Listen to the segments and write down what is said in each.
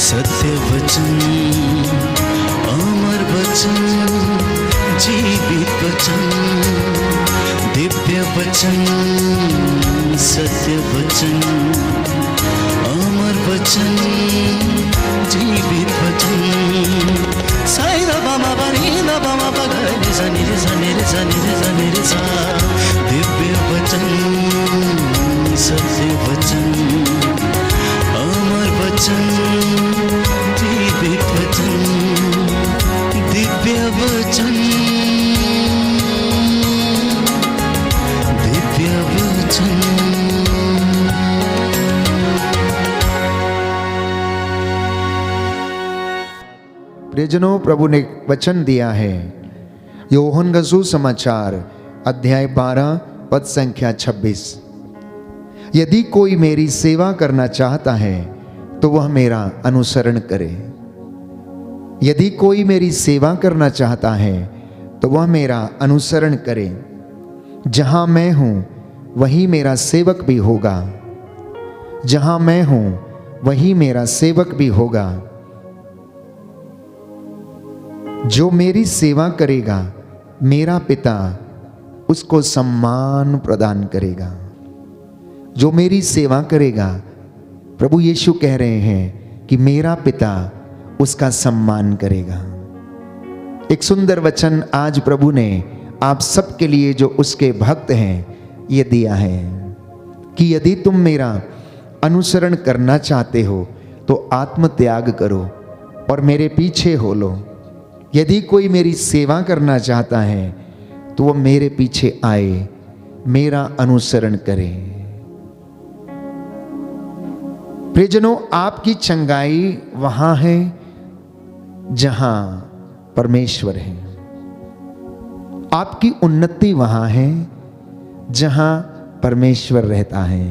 सत्य वचन, अमर वचन, जीवित वचन, दिव्य वचन, सत्य वचन, अमर वचन, जीवित वचन। साई दा बामा बनी दा बामा बगरे सा निरे सा निरे सा निरे सा निरे सा। दिव्य वचन, सत्य वचन, अमर वचन, जीवित वचन, दिव्य वचन, दिव्य वचन। प्रियजनों, प्रभु ने वचन दिया है। यूहन्ना का सुसमाचार अध्याय 12 पद संख्या 26। यदि कोई मेरी सेवा करना चाहता है तो वह मेरा अनुसरण करे। यदि कोई मेरी सेवा करना चाहता है तो वह मेरा अनुसरण करे। जहां मैं हूं वहीं मेरा सेवक भी होगा। जहां मैं हूं वहीं मेरा सेवक भी होगा। जो मेरी सेवा करेगा मेरा पिता उसको सम्मान प्रदान करेगा। जो मेरी सेवा करेगा, प्रभु यीशु कह रहे हैं कि मेरा पिता उसका सम्मान करेगा। एक सुंदर वचन आज प्रभु ने आप सबके लिए जो उसके भक्त हैं ये दिया है कि यदि तुम मेरा अनुसरण करना चाहते हो तो आत्मत्याग करो और मेरे पीछे हो लो। यदि कोई मेरी सेवा करना चाहता है तो वह मेरे पीछे आए, मेरा अनुसरण करे। प्रियजनों, आपकी चंगाई वहां है जहां परमेश्वर है। आपकी उन्नति वहां है जहां परमेश्वर रहता है।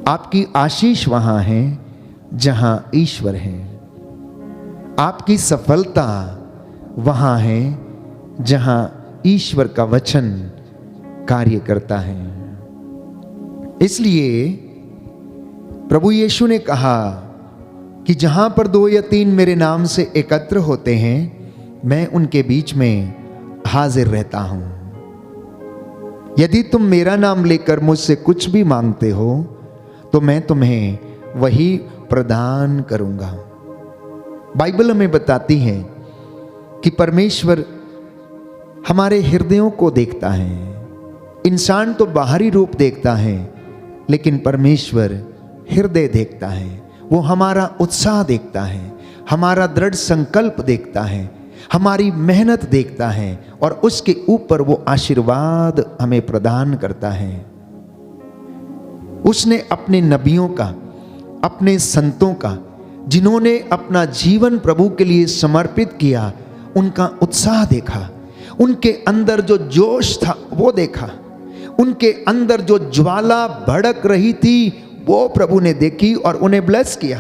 आपकी आशीष वहां है जहां ईश्वर है। आपकी सफलता वहां है जहां ईश्वर का वचन कार्य करता है। इसलिए प्रभु यीशु ने कहा कि जहां पर 2 या 3 मेरे नाम से एकत्र होते हैं, मैं उनके बीच में हाजिर रहता हूं। यदि तुम मेरा नाम लेकर मुझसे कुछ भी मांगते हो तो मैं तुम्हें वही प्रदान करूंगा। बाइबल हमें बताती है कि परमेश्वर हमारे हृदयों को देखता है। इंसान तो बाहरी रूप देखता है, लेकिन परमेश्वर हृदय देखता है। वो हमारा उत्साह देखता है, हमारा दृढ़ संकल्प देखता है, हमारी मेहनत देखता है और उसके ऊपर वो आशीर्वाद हमें प्रदान करता है। उसने अपने नबियों का, अपने संतों का, जिन्होंने अपना जीवन प्रभु के लिए समर्पित किया, उनका उत्साह देखा। उनके अंदर जो जोश था वो देखा। उनके अंदर जो ज्वाला भड़क रही थी वो प्रभु ने देखी और उन्हें ब्लेस किया।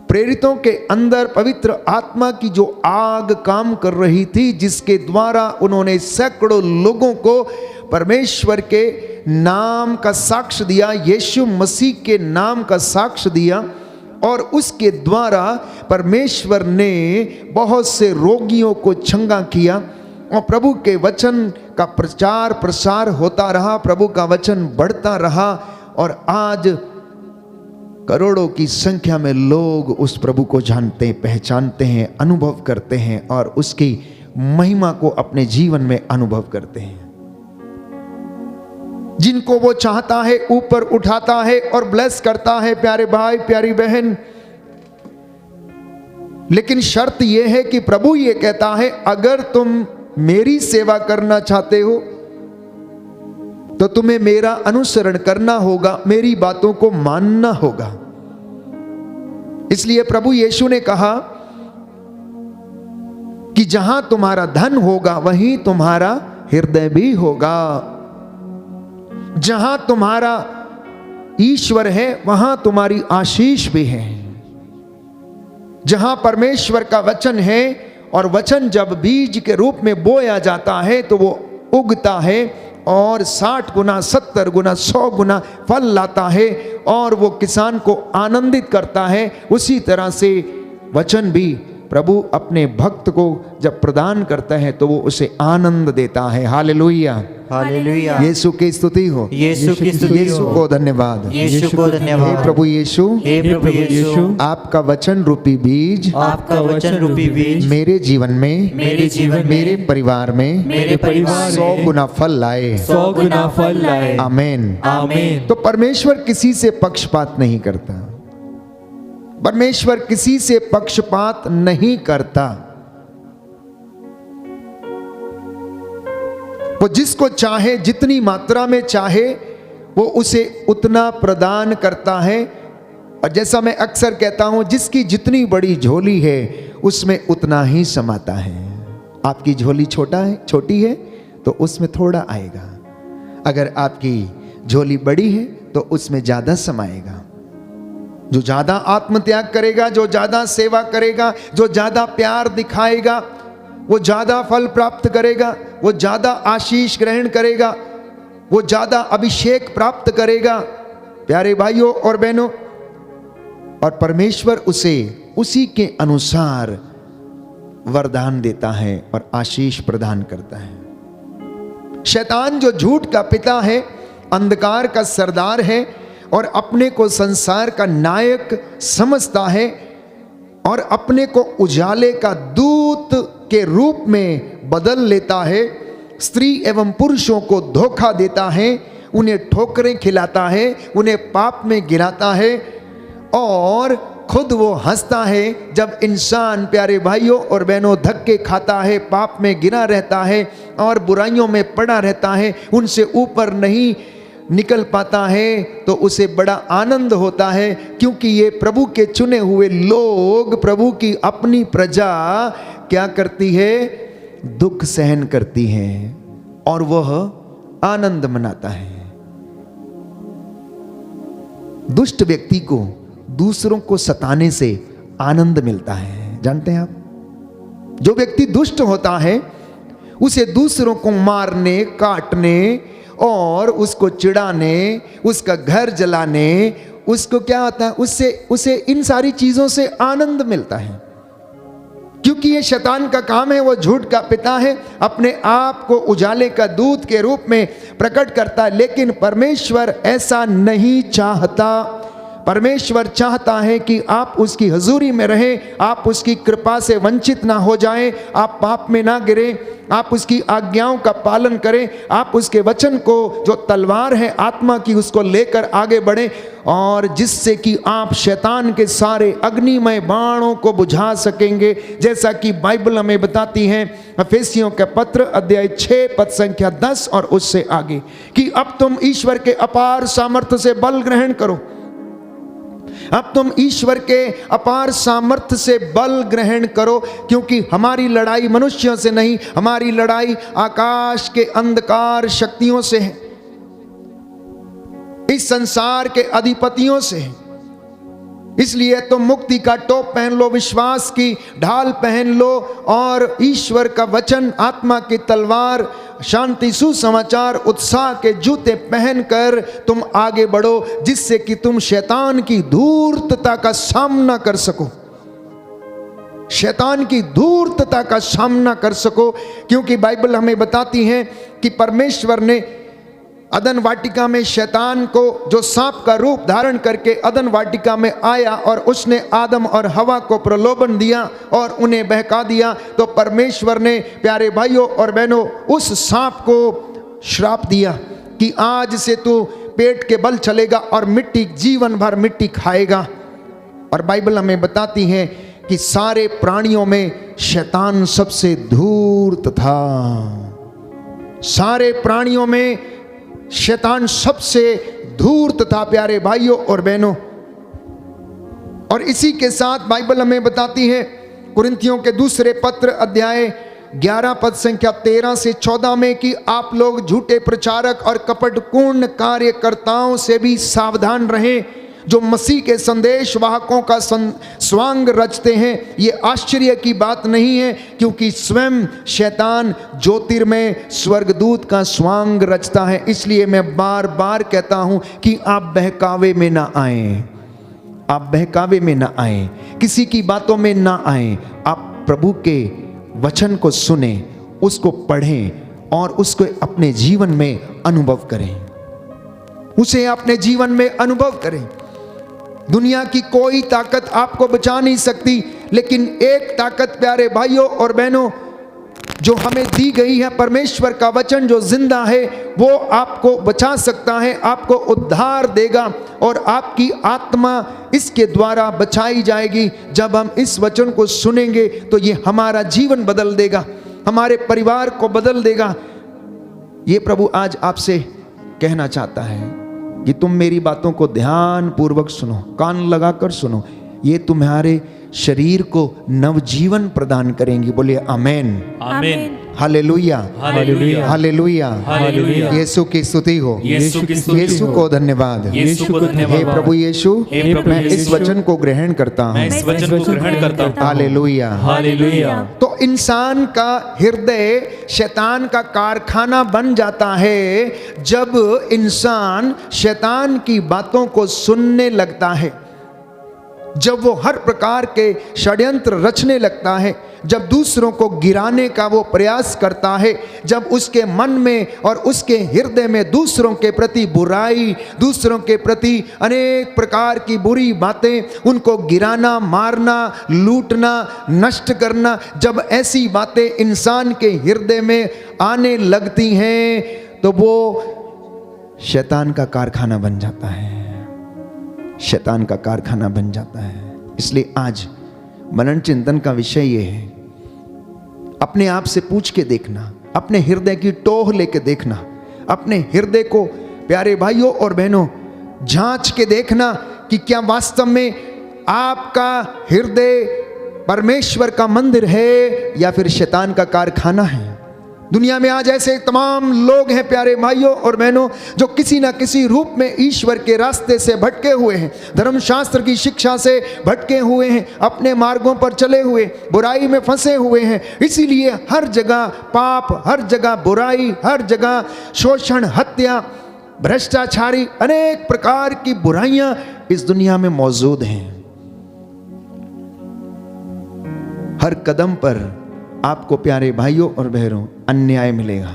प्रेरितों के अंदर पवित्र आत्मा की जो आग काम कर रही थी, जिसके द्वारा उन्होंने सैकड़ों लोगों को परमेश्वर के नाम का साक्ष्य दिया, यीशु मसीह के नाम का साक्ष्य दिया, और उसके द्वारा परमेश्वर ने बहुत से रोगियों को चंगा किया और प्रभु के वचन का प्रचार प्रसार होता रहा। प्रभु का वचन बढ़ता रहा और आज करोड़ों की संख्या में लोग उस प्रभु को जानते हैं, पहचानते हैं, अनुभव करते हैं और उसकी महिमा को अपने जीवन में अनुभव करते हैं। जिनको वो चाहता है ऊपर उठाता है और ब्लेस करता है, प्यारे भाई प्यारी बहन। लेकिन शर्त यह है कि प्रभु ये कहता है, अगर तुम मेरी सेवा करना चाहते हो तो तुम्हें मेरा अनुसरण करना होगा, मेरी बातों को मानना होगा। इसलिए प्रभु यीशु ने कहा कि जहां तुम्हारा धन होगा वहीं तुम्हारा हृदय भी होगा। जहां तुम्हारा ईश्वर है वहां तुम्हारी आशीष भी है। जहां परमेश्वर का वचन है, और वचन जब बीज के रूप में बोया जाता है तो वो उगता है और 60 गुना, 70 गुना, 100 गुना फल लाता है और वो किसान को आनंदित करता है। उसी तरह से वचन भी प्रभु अपने भक्त को जब प्रदान करता है तो वो उसे आनंद देता है। Hallelujah, hallelujah. यीशु की स्तुति हो, यीशु की स्तुति यीशु हो। को धन्यवाद, यीशु को हे धन्यवाद। प्रभु यीशु, हे प्रभु यीशु, आपका वचन रूपी बीज आपका वचन रूपी बीज मेरे जीवन में, मेरे जीवन में, मेरे परिवार में, मेरे परिवार 100 में गुना फल लाए। 100 गुना फल लाए। आमीन। आमीन। तो परमेश्वर किसी से पक्षपात नहीं करता, परमेश्वर किसी से पक्षपात नहीं करता। वो जिसको चाहे, जितनी मात्रा में चाहे, वो उसे उतना प्रदान करता है। और जैसा मैं अक्सर कहता हूं, जिसकी जितनी बड़ी झोली है उसमें उतना ही समाता है। आपकी झोली छोटी है तो उसमें थोड़ा आएगा। अगर आपकी झोली बड़ी है तो उसमें ज्यादा समाएगा। जो ज्यादा आत्मत्याग करेगा, जो ज्यादा सेवा करेगा, जो ज्यादा प्यार दिखाएगा, वो ज्यादा फल प्राप्त करेगा, वो ज्यादा आशीष ग्रहण करेगा, वो ज्यादा अभिषेक प्राप्त करेगा। प्यारे भाइयों और बहनों, और परमेश्वर उसे उसी के अनुसार वरदान देता है और आशीष प्रदान करता है। शैतान जो झूठ का पिता है, अंधकार का सरदार है और अपने को संसार का नायक समझता है और अपने को उजाले का दूत के रूप में बदल लेता है। स्त्री एवं पुरुषों को धोखा देता है, उन्हें ठोकरें खिलाता है, उन्हें पाप में गिराता है और खुद वो हंसता है जब इंसान, प्यारे भाइयों और बहनों, धक्के खाता है, पाप में गिरा रहता है और बुराइयों में पड़ा रहता है, उनसे ऊपर नहीं निकल पाता है, तो उसे बड़ा आनंद होता है। क्योंकि ये प्रभु के चुने हुए लोग, प्रभु की अपनी प्रजा क्या करती है? दुख सहन करती है और वह आनंद मनाता है। दुष्ट व्यक्ति को दूसरों को सताने से आनंद मिलता है। जानते हैं आप, जो व्यक्ति दुष्ट होता है उसे दूसरों को मारने, काटने और उसको चिढ़ाने, उसका घर जलाने, उसको क्या होता है, उसे इन सारी चीजों से आनंद मिलता है। क्योंकि ये शैतान का काम है, वो झूठ का पिता है, अपने आप को उजाले का दूत के रूप में प्रकट करता है। लेकिन परमेश्वर ऐसा नहीं चाहता। परमेश्वर चाहता है कि आप उसकी हजूरी में रहें, आप उसकी कृपा से वंचित ना हो जाएं, आप पाप में ना गिरें, आप उसकी आज्ञाओं का पालन करें, आप उसके वचन को जो तलवार है आत्मा की उसको लेकर आगे बढ़ें, और जिससे कि आप शैतान के सारे अग्निमय बाणों को बुझा सकेंगे। जैसा कि बाइबल हमें बताती है एफेसियों के पत्र अध्याय 6 पद संख्या 10 और उससे आगे, कि अब तुम ईश्वर के अपार सामर्थ्य से बल ग्रहण करो। अब तुम ईश्वर के अपार सामर्थ्य से बल ग्रहण करो, क्योंकि हमारी लड़ाई मनुष्यों से नहीं, हमारी लड़ाई आकाश के अंधकार शक्तियों से है, इस संसार के अधिपतियों से है। इसलिए तुम मुक्ति का टोप पहन लो, विश्वास की ढाल पहन लो और ईश्वर का वचन, आत्मा की तलवार, शांति, सुसमाचार, उत्साह के जूते पहनकर तुम आगे बढ़ो, जिससे कि तुम शैतान की धूर्तता का सामना कर सको, शैतान की धूर्तता का सामना कर सको। क्योंकि बाइबल हमें बताती है कि परमेश्वर ने अदन वाटिका में शैतान को, जो सांप का रूप धारण करके अदन वाटिका में आया और उसने आदम और हवा को प्रलोभन दिया और उन्हें बहका दिया, तो परमेश्वर ने, प्यारे भाइयों और बहनों, उस सांप को श्राप दिया कि आज से तू पेट के बल चलेगा और मिट्टी, जीवन भर मिट्टी खाएगा। और बाइबल हमें बताती है कि सारे प्राणियों में शैतान सबसे धूर्त था, सारे प्राणियों में शैतान सबसे धूर्त था, प्यारे भाइयों और बहनों। और इसी के साथ बाइबल हमें बताती है कुरिन्थियों के दूसरे पत्र अध्याय 11 पद संख्या 13 से 14 में कि आप लोग झूठे प्रचारक और कपटपूर्ण कार्यकर्ताओं से भी सावधान रहें, जो मसीह के संदेश वाहकों का स्वांग रचते हैं, ये आश्चर्य की बात नहीं है, क्योंकि स्वयं शैतान ज्योतिर्मय स्वर्गदूत का स्वांग रचता है। इसलिए मैं बार बार कहता हूं कि आप बहकावे में ना आए, आप बहकावे में ना आए, किसी की बातों में ना आए। आप प्रभु के वचन को सुने, उसको पढ़ें और उसको अपने जीवन में अनुभव करें, उसे अपने जीवन में अनुभव करें। दुनिया की कोई ताकत आपको बचा नहीं सकती, लेकिन एक ताकत प्यारे भाइयों और बहनों जो हमें दी गई है, परमेश्वर का वचन जो जिंदा है, वो आपको बचा सकता है, आपको उद्धार देगा और आपकी आत्मा इसके द्वारा बचाई जाएगी। जब हम इस वचन को सुनेंगे तो ये हमारा जीवन बदल देगा, हमारे परिवार को बदल देगा। ये प्रभु आज आपसे कहना चाहता है कि तुम मेरी बातों को ध्यान पूर्वक सुनो, कान लगाकर सुनो, ये तुम्हारे शरीर को नवजीवन प्रदान करेंगी। बोलिए आमेन, आमीन, hallelujah, hallelujah, hallelujah, hallelujah. Yeshu की स्तुति हो, यीशु की स्तुति यीशु हो। को धन्यवाद। यीशु को धन्यवाद। हे प्रभु यीशु, हे प्रभु मैं इस यीशु, वचन को ग्रहण करता मैं हूँ। इस वचन को ग्रहण करता हूँ। हालेलुया। हालेलुया। तो इंसान का हृदय शैतान का कारखाना बन जाता है जब इंसान शैतान की बातों को सुनने लगता है, जब वो हर प्रकार के षड्यंत्र रचने लगता है, जब दूसरों को गिराने का वो प्रयास करता है, जब उसके मन में और उसके हृदय में दूसरों के प्रति बुराई, दूसरों के प्रति अनेक प्रकार की बुरी बातें, उनको गिराना, मारना, लूटना, नष्ट करना, जब ऐसी बातें इंसान के हृदय में आने लगती हैं तो वो शैतान का कारखाना बन जाता है, शैतान का कारखाना बन जाता है। इसलिए आज मनन चिंतन का विषय ये है, अपने आप से पूछ के देखना, अपने हृदय की टोह लेके देखना, अपने हृदय को प्यारे भाइयों और बहनों जांच के देखना कि क्या वास्तव में आपका हृदय परमेश्वर का मंदिर है या फिर शैतान का कारखाना है। दुनिया में आज ऐसे तमाम लोग हैं प्यारे भाइयों और बहनों जो किसी ना किसी रूप में ईश्वर के रास्ते से भटके हुए हैं, धर्मशास्त्र की शिक्षा से भटके हुए हैं, अपने मार्गों पर चले हुए, बुराई में फंसे हुए हैं। इसीलिए हर जगह पाप, हर जगह बुराई, हर जगह शोषण, हत्या, भ्रष्टाचारी, अनेक प्रकार की बुराइयां इस दुनिया में मौजूद हैं। हर कदम पर आपको प्यारे भाइयों और बहनों अन्याय मिलेगा।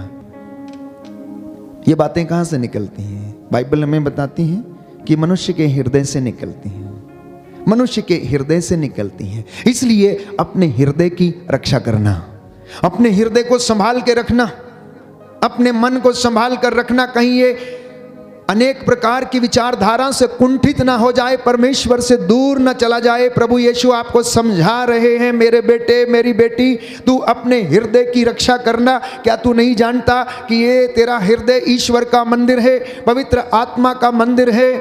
ये बातें कहां से निकलती हैं? बाइबल हमें बताती है कि मनुष्य के हृदय से निकलती हैं, मनुष्य के हृदय से निकलती हैं। इसलिए अपने हृदय की रक्षा करना, अपने हृदय को संभाल के रखना, अपने मन को संभाल कर रखना, कहीं ये अनेक प्रकार की विचारधारा से कुंठित ना हो जाए, परमेश्वर से दूर ना चला जाए। प्रभु यीशु आपको समझा रहे हैं, मेरे बेटे, मेरी बेटी, तू अपने हृदय की रक्षा करना। क्या तू नहीं जानता कि ये तेरा हृदय ईश्वर का मंदिर है, पवित्र आत्मा का मंदिर है?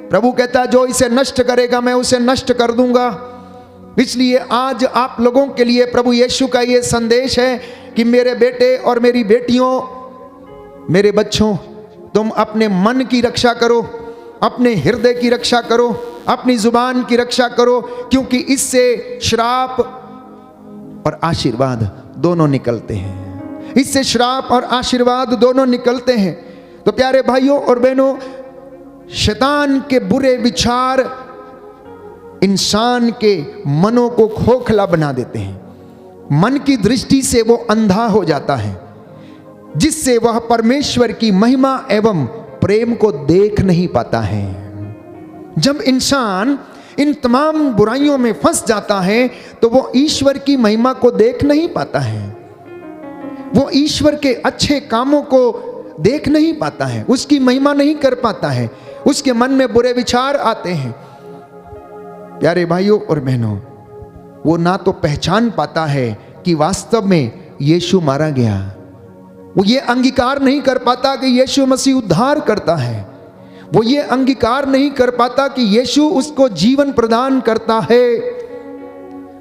प्रभु कहता जो इसे नष्ट करेगा मैं उसे नष्ट कर दूंगा। इसलिए आज आप लोगों के लिए प्रभु यीशु का ये संदेश है कि मेरे बेटे और मेरी बेटियों, मेरे बच्चों, तुम अपने मन की रक्षा करो, अपने हृदय की रक्षा करो, अपनी जुबान की रक्षा करो, क्योंकि इससे श्राप और आशीर्वाद दोनों निकलते हैं। इससे श्राप और आशीर्वाद दोनों निकलते हैं। तो प्यारे भाइयों और बहनों, शैतान के बुरे विचार इंसान के मनों को खोखला बना देते हैं। मन की दृष्टि से वो अंधा हो जाता है, जिससे वह परमेश्वर की महिमा एवं प्रेम को देख नहीं पाता है। जब इंसान इन तमाम बुराइयों में फंस जाता है तो वो ईश्वर की महिमा को देख नहीं पाता है, वो ईश्वर के अच्छे कामों को देख नहीं पाता है, उसकी महिमा नहीं कर पाता है, उसके मन में बुरे विचार आते हैं। प्यारे भाइयों और बहनों, वो ना तो पहचान पाता है कि वास्तव में यीशु मारा गया, वो ये अंगीकार नहीं कर पाता कि यीशु मसीह उद्धार करता है, वो ये अंगीकार नहीं कर पाता कि यीशु उसको जीवन प्रदान करता है।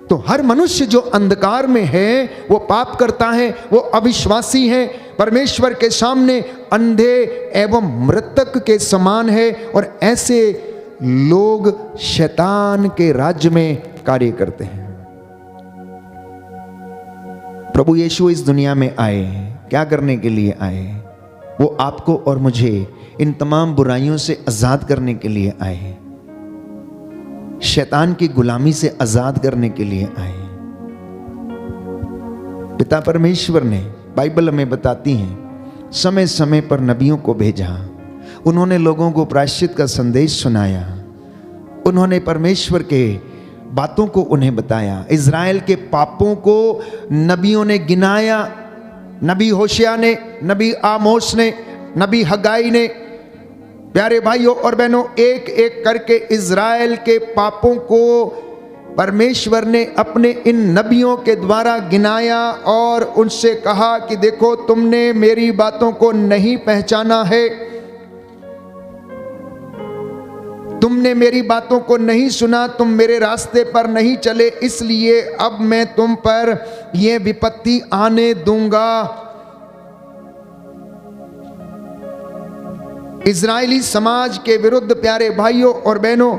तो हर मनुष्य जो अंधकार में है वो पाप करता है, वो अविश्वासी है, परमेश्वर के सामने अंधे एवं मृतक के समान है। और ऐसे लोग शैतान के राज्य में कार्य करते हैं। प्रभु यीशु इस दुनिया में आए, क्या करने के लिए आए? वो आपको और मुझे इन तमाम बुराइयों से आजाद करने के लिए आए, शैतान की गुलामी से आजाद करने के लिए आए। पिता परमेश्वर ने, बाइबल हमें बताती है, समय समय पर नबियों को भेजा। उन्होंने लोगों को प्रायश्चित का संदेश सुनाया। उन्होंने परमेश्वर के बातों को उन्हें बताया। इज़राइल के पापों को नबियों ने गिनाया। नबी होशिया ने, नबी आमोस ने, नबी हगाई ने, प्यारे भाइयों और बहनों, एक एक करके इज़राइल के पापों को परमेश्वर ने अपने इन नबियों के द्वारा गिनाया और उनसे कहा कि देखो, तुमने मेरी बातों को नहीं पहचाना है, तुमने मेरी बातों को नहीं सुना, तुम मेरे रास्ते पर नहीं चले, इसलिए अब मैं तुम पर यह विपत्ति आने दूंगा। इजरायली समाज के विरुद्ध, प्यारे भाइयों और बहनों,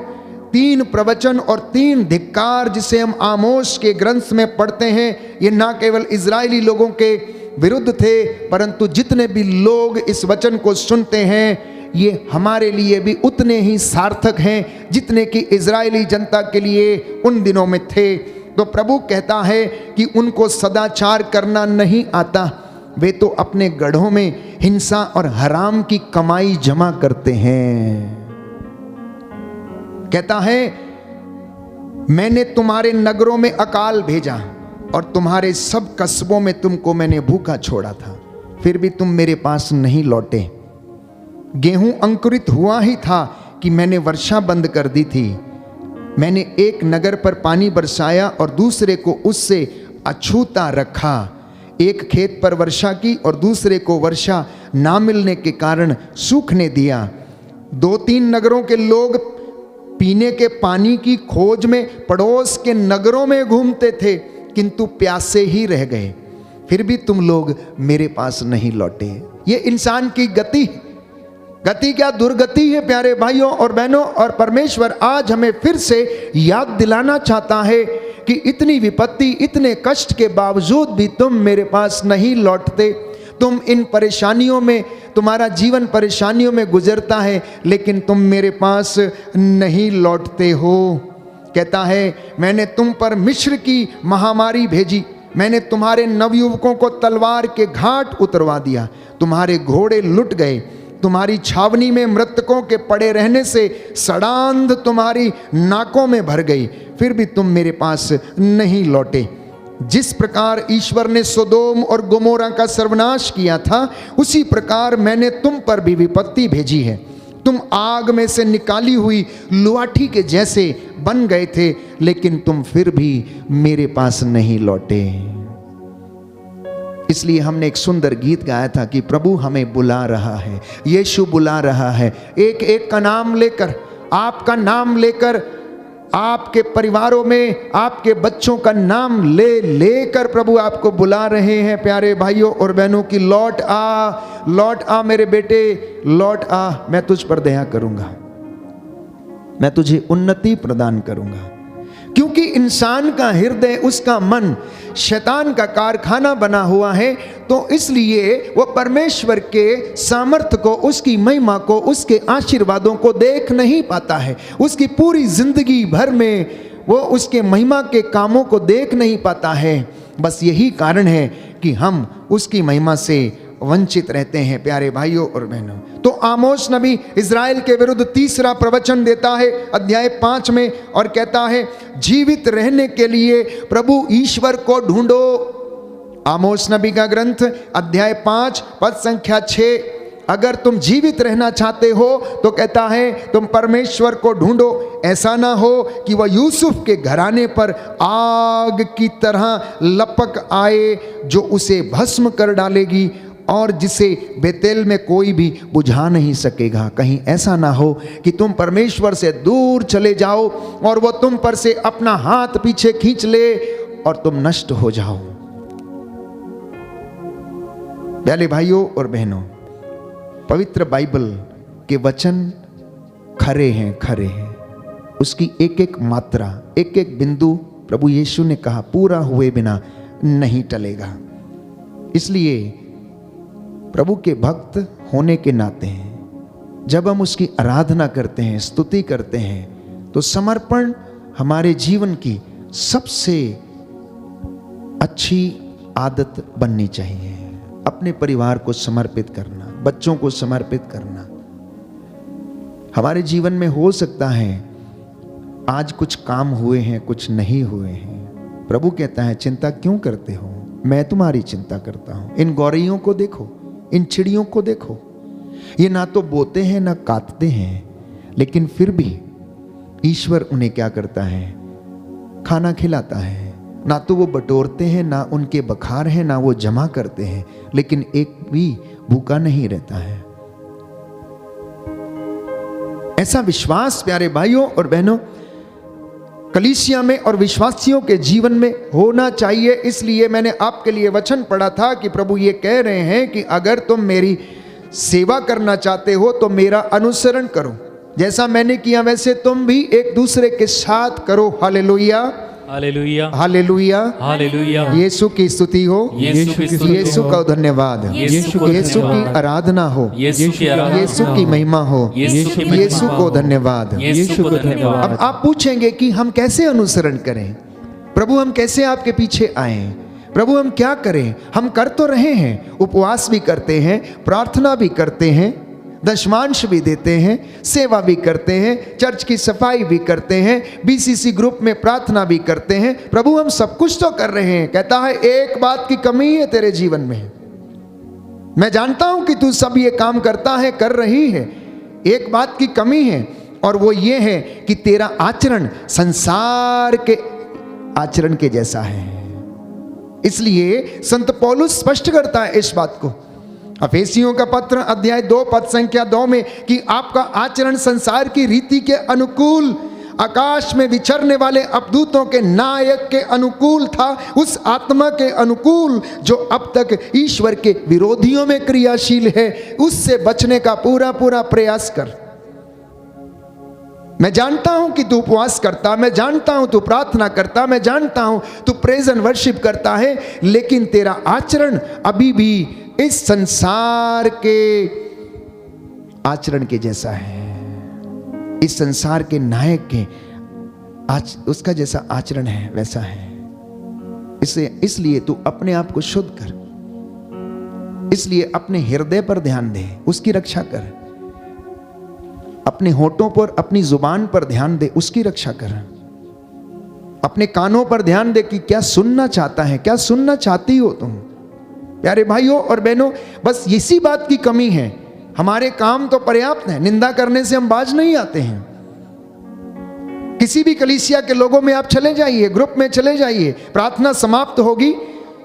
3 प्रवचन और 3 धिक्कार जिसे हम आमोस के ग्रंथ में पढ़ते हैं, ये ना केवल इजरायली लोगों के विरुद्ध थे, परंतु जितने भी लोग इस वचन को सुनते हैं, ये हमारे लिए भी उतने ही सार्थक हैं जितने कि इजरायली जनता के लिए उन दिनों में थे। तो प्रभु कहता है कि उनको सदाचार करना नहीं आता, वे तो अपने गढ़ों में हिंसा और हराम की कमाई जमा करते हैं। कहता है, मैंने तुम्हारे नगरों में अकाल भेजा और तुम्हारे सब कस्बों में तुमको मैंने भूखा छोड़ा था, फिर भी तुम मेरे पास नहीं लौटे। गेहूं अंकुरित हुआ ही था कि मैंने वर्षा बंद कर दी थी। मैंने एक नगर पर पानी बरसाया और दूसरे को उससे अछूता रखा। एक खेत पर वर्षा की और दूसरे को वर्षा ना मिलने के कारण सूखने दिया। 2-3 नगरों के लोग पीने के पानी की खोज में पड़ोस के नगरों में घूमते थे, किंतु प्यासे ही रह गए, फिर भी तुम लोग मेरे पास नहीं लौटे। ये इंसान की गति क्या दुर्गति है, प्यारे भाइयों और बहनों। और परमेश्वर आज हमें फिर से याद दिलाना चाहता है कि इतनी विपत्ति, इतने कष्ट के बावजूद भी तुम मेरे पास नहीं लौटते। तुम इन परेशानियों में, तुम्हारा जीवन परेशानियों में गुजरता है, लेकिन तुम मेरे पास नहीं लौटते हो। कहता है, मैंने तुम पर मिस्र की महामारी भेजी, मैंने तुम्हारे नवयुवकों को तलवार के घाट उतरवा दिया, तुम्हारे घोड़े लुट गए, तुम्हारी छावनी में मृतकों के पड़े रहने से सड़ांध तुम्हारी नाकों में भर गई, फिर भी तुम मेरे पास नहीं लौटे। जिस प्रकार ईश्वर ने सोदोम और गोमोरा का सर्वनाश किया था, उसी प्रकार मैंने तुम पर भी विपत्ति भेजी है। तुम आग में से निकाली हुई लुआठी के जैसे बन गए थे, लेकिन तुम फिर भी मेरे पास नहीं लौटे। इसलिए हमने एक सुंदर गीत गाया था कि प्रभु हमें बुला रहा है, यीशु बुला रहा है। एक एक का नाम लेकर, आपका नाम लेकर, आपके परिवारों में आपके बच्चों का नाम लेकर प्रभु आपको बुला रहे हैं, प्यारे भाइयों और बहनों, की लौट आ मेरे बेटे, लौट आ, मैं तुझ पर दया करूंगा, मैं तुझे उन्नति प्रदान करूंगा। क्योंकि इंसान का हृदय, उसका मन शैतान का कारखाना बना हुआ है, तो इसलिए वो परमेश्वर के सामर्थ्य को, उसकी महिमा को, उसके आशीर्वादों को देख नहीं पाता है। उसकी पूरी जिंदगी भर में वो उसके महिमा के कामों को देख नहीं पाता है। बस यही कारण है कि हम उसकी महिमा से वंचित रहते हैं, प्यारे भाइयों और बहनों। तो आमोस नबी इज़राइल के विरुद्ध तीसरा प्रवचन देता है अध्याय 5 में, और कहता है, जीवित रहने के लिए प्रभु ईश्वर को ढूंढो। आमोस नबी का ग्रंथ अध्याय 5 पद संख्या 6। अगर तुम जीवित रहना चाहते हो तो कहता है तुम परमेश्वर को ढूंढो। ऐसा ना हो कि वह यूसुफ के घराने पर आग की तरह लपक आए, जो उसे भस्म कर डालेगी और जिसे बेतेल में कोई भी बुझा नहीं सकेगा। कहीं ऐसा ना हो कि तुम परमेश्वर से दूर चले जाओ और वो तुम पर से अपना हाथ पीछे खींच ले और तुम नष्ट हो जाओ। प्यारे भाइयों और बहनों, पवित्र बाइबल के वचन खरे हैं, खरे हैं। उसकी एक एक मात्रा, एक एक बिंदु प्रभु यीशु ने कहा पूरा हुए बिना नहीं टलेगा। इसलिए प्रभु के भक्त होने के नाते जब हम उसकी आराधना करते हैं, स्तुति करते हैं, तो समर्पण हमारे जीवन की सबसे अच्छी आदत बननी चाहिए। अपने परिवार को समर्पित करना, बच्चों को समर्पित करना। हमारे जीवन में हो सकता है आज कुछ काम हुए हैं, कुछ नहीं हुए हैं। प्रभु कहता है चिंता क्यों करते हो, मैं तुम्हारी चिंता करता हूं। इन गौरैयों को देखो, इन चिड़ियों को देखो, ये ना तो बोते हैं ना काटते हैं, लेकिन फिर भी ईश्वर उन्हें क्या करता है, खाना खिलाता है। ना तो वो बटोरते हैं, ना उनके बखार हैं, ना वो जमा करते हैं, लेकिन एक भी भूखा नहीं रहता है। ऐसा विश्वास प्यारे भाइयों और बहनों कलीसिया में और विश्वासियों के जीवन में होना चाहिए। इसलिए मैंने आपके लिए वचन पढ़ा था कि प्रभु ये कह रहे हैं कि अगर तुम मेरी सेवा करना चाहते हो तो मेरा अनुसरण करो, जैसा मैंने किया वैसे तुम भी एक दूसरे के साथ करो। Hallelujah, hallelujah, hallelujah, hallelujah. Yeshu की स्तुति हो, यीशु की स्तुति यीशु का धन्यवाद, यीशु को यीशु की धन्यवाद। आराधना हो, यीशु की आराधना यीशु की महिमा हो, यीशु की महिमा यीशु को धन्यवाद। यीशु को अब धन्यवाद। आप पूछेंगे कि हम कैसे अनुसरण करें, प्रभु हम कैसे आपके पीछे आए, प्रभु हम क्या करें। हम कर तो रहे हैं, उपवास भी करते हैं, प्रार्थना भी करते हैं, दशमांश भी देते हैं, सेवा भी करते हैं, चर्च की सफाई भी करते हैं, बीसीसी ग्रुप में प्रार्थना भी करते हैं। प्रभु हम सब कुछ तो कर रहे हैं। कहता है एक बात की कमी है तेरे जीवन में, मैं जानता हूं कि तू सब ये काम करता है, कर रही है, एक बात की कमी है और वो ये है कि तेरा आचरण संसार के आचरण के जैसा है। इसलिए संत पौलुस स्पष्ट करता है इस बात को अफेसियों का पत्र अध्याय 2 पद संख्या 2 में कि आपका आचरण संसार की रीति के अनुकूल, आकाश में विचरने वाले अपदूतों के नायक के अनुकूल था, उस आत्मा के अनुकूल जो अब तक ईश्वर के विरोधियों में क्रियाशील है। उससे बचने का पूरा पूरा प्रयास कर। मैं जानता हूं कि तू उपवास करता, मैं जानता हूं तू प्रार्थना करता, मैं जानता हूं तू प्रेज एंड वर्शिप करता है, लेकिन तेरा आचरण अभी भी इस संसार के आचरण के जैसा है, इस संसार के नायक के उसका जैसा आचरण है वैसा है। इसलिए तू अपने आप को शुद्ध कर। इसलिए अपने हृदय पर ध्यान दे, उसकी रक्षा कर। अपने होठों पर, अपनी जुबान पर ध्यान दे, उसकी रक्षा कर। अपने कानों पर ध्यान दे कि क्या सुनना चाहता है, क्या सुनना चाहती हो तुम। प्यारे भाइयों और बहनों, बस इसी बात की कमी है। हमारे काम तो पर्याप्त है, निंदा करने से हम बाज नहीं आते हैं। किसी भी कलीसिया के लोगों में आप चले जाइए, ग्रुप में चले जाइए, प्रार्थना समाप्त होगी,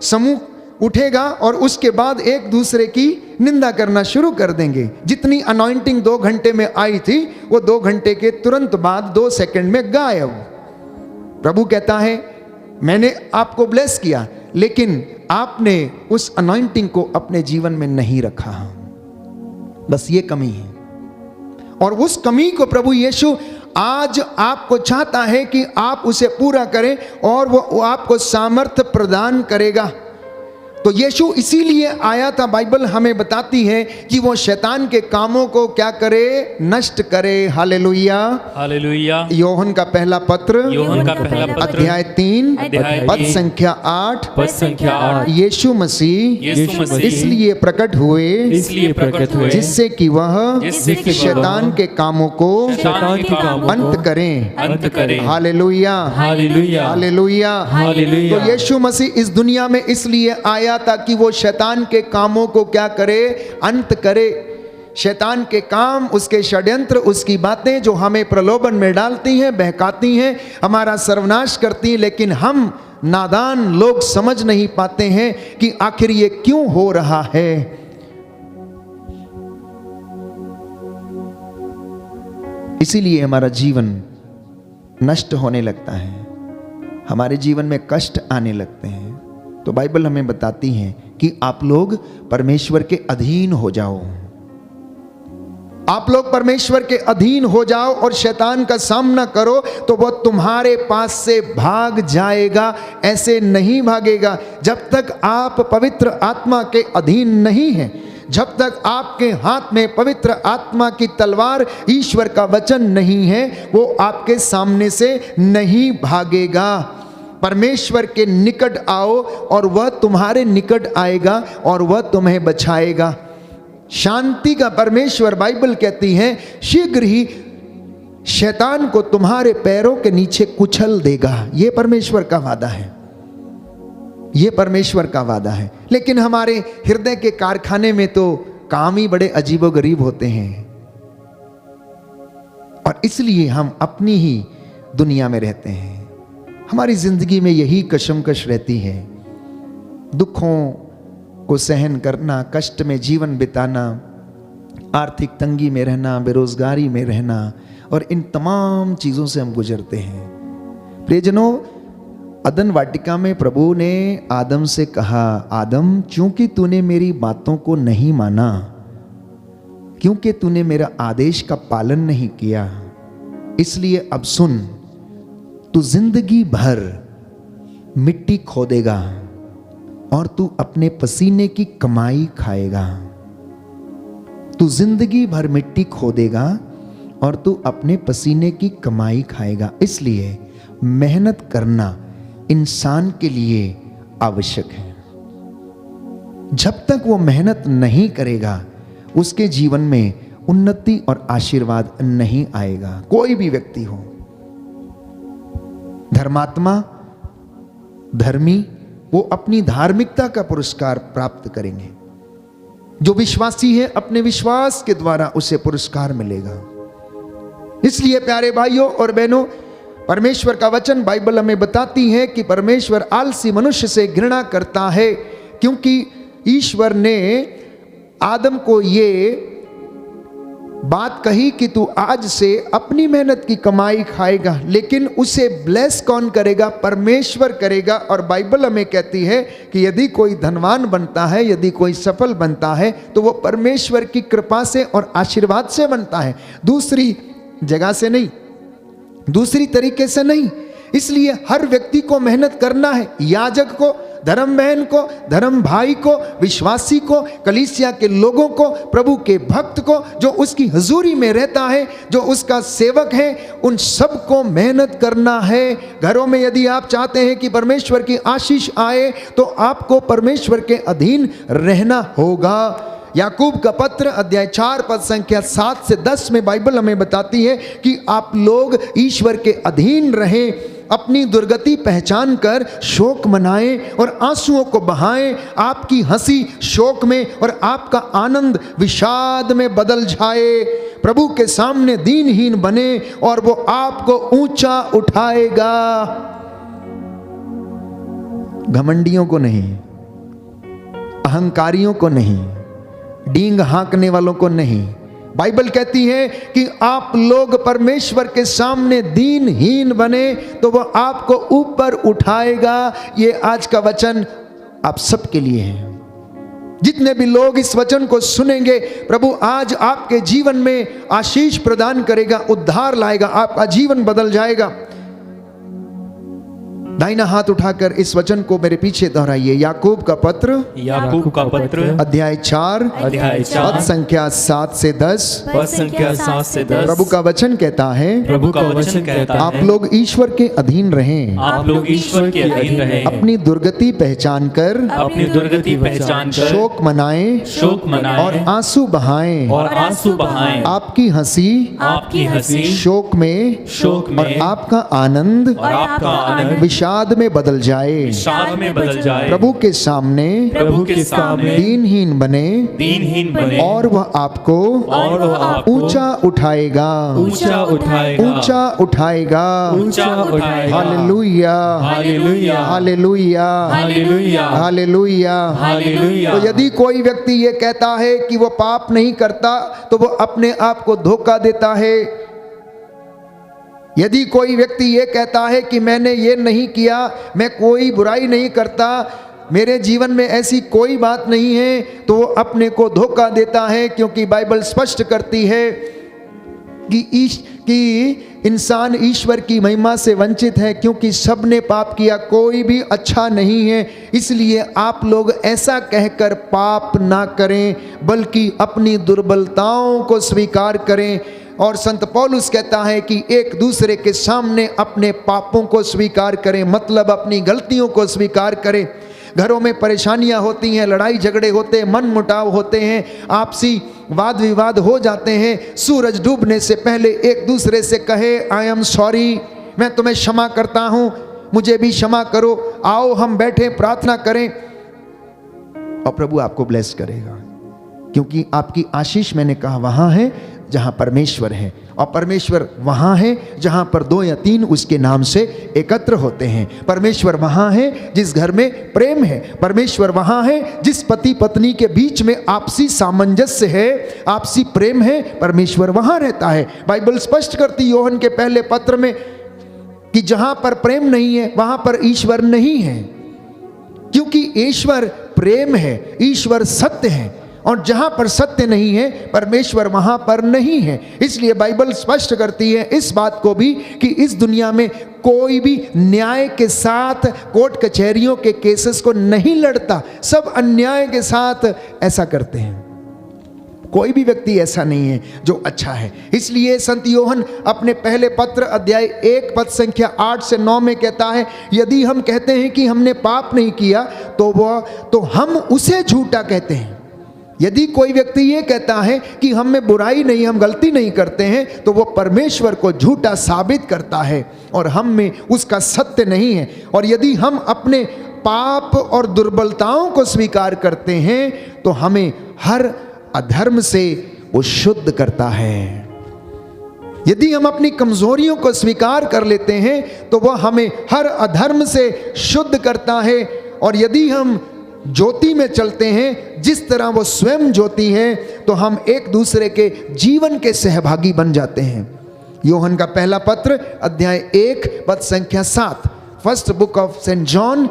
समूह उठेगा और उसके बाद एक दूसरे की निंदा करना शुरू कर देंगे। जितनी अनॉइंटिंग 2 घंटे में आई थी वो 2 घंटे के तुरंत बाद 2 सेकंड में गायब। प्रभु कहता है मैंने आपको ब्लेस किया, लेकिन आपने उस अनॉइंटिंग को अपने जीवन में नहीं रखा। बस ये कमी है, और उस कमी को प्रभु यीशु आज आपको चाहता है कि आप उसे पूरा करें, और वो आपको सामर्थ्य प्रदान करेगा। तो यीशु इसीलिए आया था। बाइबल हमें बताती है कि वो शैतान के कामों को क्या करे, नष्ट करे। Hallelujah, hallelujah. योहन का पहला पत्र अध्याय 3 पद संख्या 8 यीशु मसीह इसलिए प्रकट हुए जिससे कि वह शैतान के कामों को अंत करें। Hallelujah, hallelujah. तो यीशु मसीह इस दुनिया में इसलिए आया ताकि वो शैतान के कामों को क्या करे, अंत करे। शैतान के काम, उसके षड्यंत्र, उसकी बातें जो हमें प्रलोभन में डालती हैं, बहकाती हैं, हमारा सर्वनाश करती हैं, लेकिन हम नादान लोग समझ नहीं पाते हैं कि आखिर ये क्यों हो रहा है। इसीलिए हमारा जीवन नष्ट होने लगता है, हमारे जीवन में कष्ट आने लगते हैं। तो बाइबल हमें बताती है कि आप लोग परमेश्वर के अधीन हो जाओ। आप लोग परमेश्वर के अधीन हो जाओ और शैतान का सामना करो तो वो तुम्हारे पास से भाग जाएगा, ऐसे नहीं भागेगा। जब तक आप पवित्र आत्मा के अधीन नहीं हैं, जब तक आपके हाथ में पवित्र आत्मा की तलवार ईश्वर का वचन नहीं है, वो आपके सामने से नहीं भागेगा। परमेश्वर के निकट आओ और वह तुम्हारे निकट आएगा और वह तुम्हें बचाएगा। शांति का परमेश्वर, बाइबल कहती है, शीघ्र ही शैतान को तुम्हारे पैरों के नीचे कुचल देगा। यह परमेश्वर का वादा है, यह परमेश्वर का वादा है। लेकिन हमारे हृदय के कारखाने में तो काम ही बड़े अजीबोगरीब होते हैं और इसलिए हम अपनी ही दुनिया में रहते हैं। हमारी जिंदगी में यही कशमकश रहती है, दुखों को सहन करना, कष्ट में जीवन बिताना, आर्थिक तंगी में रहना, बेरोजगारी में रहना, और इन तमाम चीज़ों से हम गुजरते हैं। प्रियजनों, अदन वाटिका में प्रभु ने आदम से कहा, आदम, क्योंकि तूने मेरी बातों को नहीं माना, क्योंकि तूने मेरा आदेश का पालन नहीं किया, इसलिए अब सुन, तू जिंदगी भर मिट्टी खोदेगा और तू अपने पसीने की कमाई खाएगा। तू जिंदगी भर मिट्टी खोदेगा और तू अपने पसीने की कमाई खाएगा। इसलिए मेहनत करना इंसान के लिए आवश्यक है। जब तक वो मेहनत नहीं करेगा, उसके जीवन में उन्नति और आशीर्वाद नहीं आएगा। कोई भी व्यक्ति हो, धर्मात्मा, धर्मी, वो अपनी धार्मिकता का पुरस्कार प्राप्त करेंगे। जो विश्वासी है, अपने विश्वास के द्वारा उसे पुरस्कार मिलेगा। इसलिए प्यारे भाइयों और बहनों, परमेश्वर का वचन, बाइबल हमें बताती है कि परमेश्वर आलसी मनुष्य से घृणा करता है, क्योंकि ईश्वर ने आदम को ये बात कही कि तू आज से अपनी मेहनत की कमाई खाएगा, लेकिन उसे ब्लेस कौन करेगा? परमेश्वर करेगा। और बाइबल हमें कहती है कि यदि कोई धनवान बनता है, यदि कोई सफल बनता है, तो वो परमेश्वर की कृपा से और आशीर्वाद से बनता है, दूसरी जगह से नहीं, दूसरी तरीके से नहीं। इसलिए हर व्यक्ति को मेहनत करना है, याजक को, धर्म बहन को, धर्म भाई को, विश्वासी को, कलीसिया के लोगों को, प्रभु के भक्त को, जो उसकी हजूरी में रहता है, जो उसका सेवक है, उन सबको मेहनत करना है। घरों में यदि आप चाहते हैं कि परमेश्वर की आशीष आए, तो आपको परमेश्वर के अधीन रहना होगा। याकूब का पत्र अध्याय 4 पद संख्या 7 से 10 में बाइबल हमें बताती है कि आप लोग ईश्वर के अधीन रहें, अपनी दुर्गति पहचान कर शोक मनाएं और आंसुओं को बहाएं। आपकी हंसी शोक में और आपका आनंद विषाद में बदल जाए। प्रभु के सामने दीनहीन बने और वो आपको ऊंचा उठाएगा। घमंडियों को नहीं, अहंकारियों को नहीं, डींग हाँकने वालों को नहीं। बाइबल कहती है कि आप लोग परमेश्वर के सामने दीनहीन बने तो वह आपको ऊपर उठाएगा। ये आज का वचन आप सबके लिए है। जितने भी लोग इस वचन को सुनेंगे, प्रभु आज आपके जीवन में आशीष प्रदान करेगा, उद्धार लाएगा, आपका जीवन बदल जाएगा। दाहिना हाथ उठाकर इस वचन को मेरे पीछे दोहराइए। याकूब का पत्र अध्याय 4 पद संख्या 7 से 10। प्रभु का वचन कहता है, आप लोग ईश्वर के अधीन रहें, अपनी दुर्गति पहचान कर शोक मनाएं और आंसू बहाएं। आपकी हंसी शोक में और आपका आनंद विषाद में बदल जाए। प्रभु के सामने दीनहीन बने और वह आपको ऊंचा उठाएगा। Hallelujah, hallelujah, hallelujah. तो यदि कोई व्यक्ति ये कहता है कि वो पाप नहीं करता, तो वो अपने आप को धोखा देता है। यदि कोई व्यक्ति ये कहता है कि मैंने ये नहीं किया, मैं कोई बुराई नहीं करता, मेरे जीवन में ऐसी कोई बात नहीं है तो वो अपने को धोखा देता है, क्योंकि बाइबल स्पष्ट करती है कि इंसान ईश्वर की महिमा से वंचित है, क्योंकि सबने पाप किया, कोई भी अच्छा नहीं है। इसलिए आप लोग ऐसा कहकर पाप ना करें, बल्कि अपनी दुर्बलताओं को स्वीकार करें। और संत पौलुस कहता है कि एक दूसरे के सामने अपने पापों को स्वीकार करें, मतलब अपनी गलतियों को स्वीकार करें। घरों में परेशानियां होती हैं, लड़ाई झगड़े होते हैं, मन मुटाव होते हैं, आपसी वाद विवाद हो जाते हैं। सूरज डूबने से पहले एक दूसरे से कहे, आई एम सॉरी, मैं तुम्हें क्षमा करता हूं, मुझे भी क्षमा करो, आओ हम बैठे प्रार्थना करें, और प्रभु आपको ब्लेस करेगा। क्योंकि आपकी आशीष, मैंने कहा, वहां है जहां परमेश्वर है, और परमेश्वर वहां है जहां पर 2 या 3 उसके नाम से एकत्र होते हैं। परमेश्वर वहां है जिस घर में प्रेम है, परमेश्वर वहां है जिस पति पत्नी के बीच में आपसी सामंजस्य है, आपसी प्रेम है, परमेश्वर वहां रहता है। बाइबल स्पष्ट करती यूहन्ना के पहले पत्र में कि जहां पर प्रेम नहीं है वहां पर ईश्वर नहीं है, क्योंकि ईश्वर प्रेम है, ईश्वर सत्य है, और जहां पर सत्य नहीं है परमेश्वर वहां पर नहीं है। इसलिए बाइबल स्पष्ट करती है इस बात को भी कि इस दुनिया में कोई भी न्याय के साथ कोर्ट कचहरियों के केसेस को नहीं लड़ता, सब अन्याय के साथ ऐसा करते हैं। कोई भी व्यक्ति ऐसा नहीं है जो अच्छा है। इसलिए संत यूहन्ना अपने पहले पत्र अध्याय 1 पद संख्या 8 से 9 में कहता है, यदि हम कहते हैं कि हमने पाप नहीं किया तो हम उसे झूठा कहते हैं। यदि कोई व्यक्ति ये कहता है कि हम में बुराई नहीं, हम गलती नहीं करते हैं, तो वो परमेश्वर को झूठा साबित करता है और हम में उसका सत्य नहीं है। और यदि हम अपने पाप और दुर्बलताओं को स्वीकार करते हैं तो हमें हर अधर्म से वो शुद्ध करता है। यदि हम अपनी कमजोरियों को स्वीकार कर लेते हैं तो वह हमें हर अधर्म से शुद्ध करता है। और यदि हम ज्योति में चलते हैं जिस तरह वो स्वयं ज्योति है, तो हम एक दूसरे के जीवन के सहभागी बन जाते हैं। यूहन्ना का पहला पत्र अध्याय 1 पद संख्या 7, first book of saint John,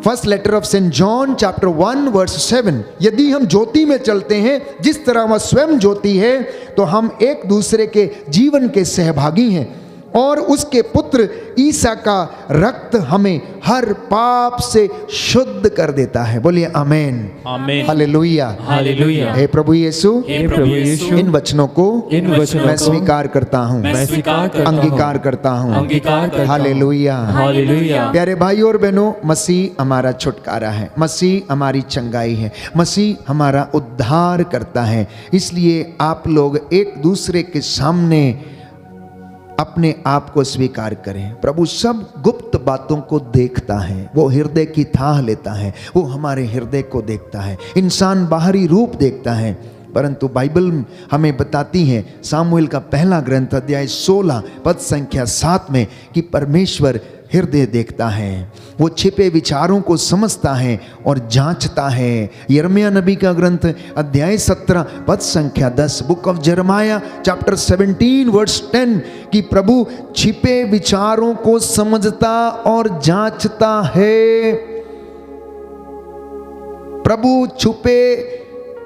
first letter of saint John chapter 1 verse 7, यदि हम ज्योति में चलते हैं जिस तरह वह स्वयं ज्योति है, तो हम एक दूसरे के जीवन के सहभागी हैं। और उसके पुत्र ईसा का रक्त हमें हर पाप से शुद्ध कर देता है। बोलिए आमेन, आमेन, हालेलुया, हालेलुया। हे प्रभु यीशु, हे प्रभु यीशु, इन वचनों को मैं स्वीकार करता हूँ, मैं स्वीकार करता हूँ, अंगीकार करता हूँ, अंगीकार करता हूँ। Hallelujah, hallelujah. प्यारे भाइयों और बहनों, मसीह हमारा छुटकारा है, मसीह हमारी चंगाई है, मसीह हमारा उद्धार करता है। इसलिए आप लोग एक दूसरे के सामने अपने आप को स्वीकार करें। प्रभु सब गुप्त बातों को देखता है, वो हृदय की थाह लेता है, वो हमारे हृदय को देखता है। इंसान बाहरी रूप देखता है, परंतु बाइबल हमें बताती है, सामुएल का पहला ग्रंथ अध्याय 16 पद संख्या 7 में, कि परमेश्वर हृदय देखता है, वो छिपे विचारों को समझता है और जांचता है। यिर्मयाह नबी का ग्रंथ अध्याय 17 पद संख्या 10, बुक ऑफ जरमाया चैप्टर 17 वर्स 10, कि प्रभु छिपे विचारों को समझता और जांचता है। प्रभु छुपे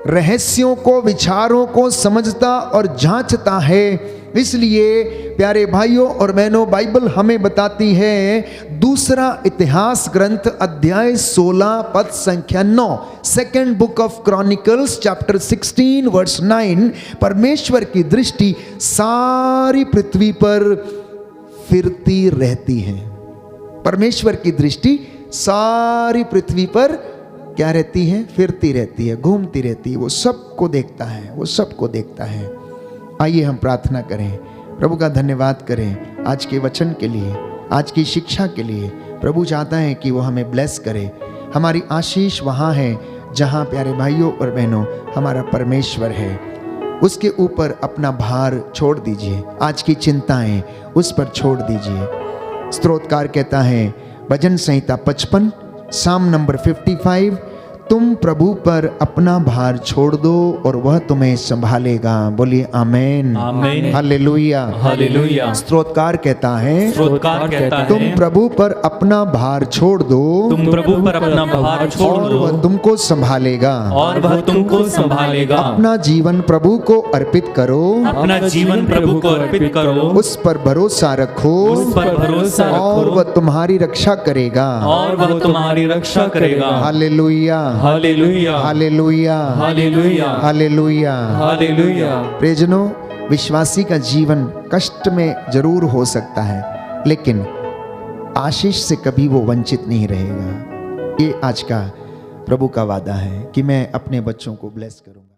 रहस्यों को, विचारों को समझता और जांचता है। इसलिए प्यारे भाइयों और बहनों, बाइबल हमें बताती है, दूसरा इतिहास ग्रंथ अध्याय 16 पद संख्या 9, second book of Chronicles chapter 16 verse 9, परमेश्वर की दृष्टि सारी पृथ्वी पर फिरती रहती है। परमेश्वर की दृष्टि सारी पृथ्वी पर क्या रहती है? फिरती रहती है, घूमती रहती है। वो सबको देखता है, वो सबको देखता है। आइए हम प्रार्थना करें, प्रभु का धन्यवाद करें आज के वचन के लिए, आज की शिक्षा के लिए। प्रभु चाहता है कि वो हमें ब्लेस करे। हमारी आशीष वहाँ है जहाँ, प्यारे भाइयों और बहनों, हमारा परमेश्वर है। उसके ऊपर अपना भार छोड़ दीजिए, आज की चिंताएं उस पर छोड़ दीजिए। स्तोत्रकार कहता है, भजन संहिता 55 साम नंबर 55, तुम प्रभु पर अपना भार छोड़ दो और वह तुम्हें संभालेगा। बोलिए आमेन, आमेन। Hallelujah, hallelujah. स्तोत्रकार कहता है स्तोत्रकार कहता तुम है, प्रभु पर अपना भार छोड़ दो तुम प्रभु पर अपना भार छोड़ और दो वह तुमको संभालेगा। और वह तुमको संभालेगा। अपना जीवन प्रभु को अर्पित करो, अपना जीवन प्रभु को अर्पित करो, उस पर भरोसा रखो उस पर भरोसा और रखो, वह तुम्हारी रक्षा करेगा। और वह तुम्हारी रक्षा करेगा। Hallelujah, hallelujah. Hallelujah, hallelujah. Hallelujah. Hallelujah. प्रियजनों, विश्वासी का जीवन कष्ट में जरूर हो सकता है, लेकिन आशीष से कभी वो वंचित नहीं रहेगा। ये आज का प्रभु का वादा है कि मैं अपने बच्चों को ब्लेस करूं।